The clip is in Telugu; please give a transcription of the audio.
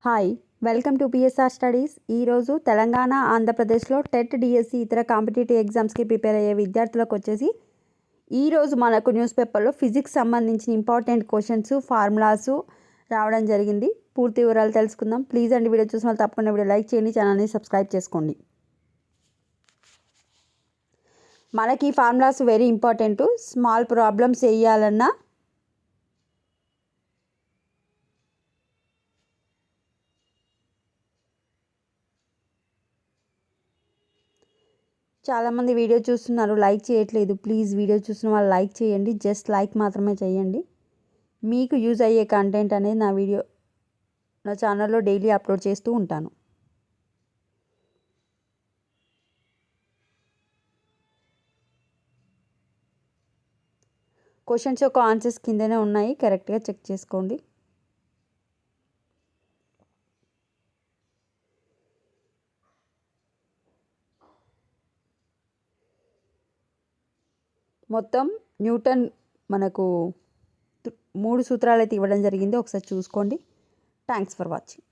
Hi welcome to PSR studies. ఈరోజు తెలంగాణ ఆంధ్రప్రదేశ్లో టెట్ డిఎస్సి ఇతర కాంపిటేటివ్ ఎగ్జామ్స్కి ప్రిపేర్ అయ్యే విద్యార్థులకు వచ్చేసి ఈరోజు మనకు న్యూస్ పేపర్లో ఫిజిక్స్ సంబంధించిన ఇంపార్టెంట్ క్వశ్చన్స్ ఫార్ములాస్ రావడం జరిగింది. పూర్తి వివరాలు తెలుసుకుందాం. ప్లీజ్ అండి, వీడియో చూసిన వాళ్ళు తప్పకుండా వీడియో లైక్ చేయండి, ఛానల్ని సబ్స్క్రైబ్ చేసుకోండి. మనకి ఈ formulas very important. Small problems వేయాలన్నా చాలామంది వీడియో చూస్తున్నారు, లైక్ చేయట్లేదు. ప్లీజ్ వీడియో చూసిన వాళ్ళు లైక్ చేయండి, జస్ట్ లైక్ మాత్రమే చేయండి. మీకు యూజ్ అయ్యే కంటెంట్ అనేది నా ఛానల్లో డైలీ అప్లోడ్ చేస్తూ ఉంటాను. క్వశ్చన్స్ యొక్క ఆన్సర్స్ కిందనే ఉన్నాయి, కరెక్ట్గా చెక్ చేసుకోండి. మొత్తం న్యూటన్ మనకు 3 సూత్రాలు అయితే ఇవ్వడం జరిగింది, ఒకసారి చూసుకోండి. Thanks for watching.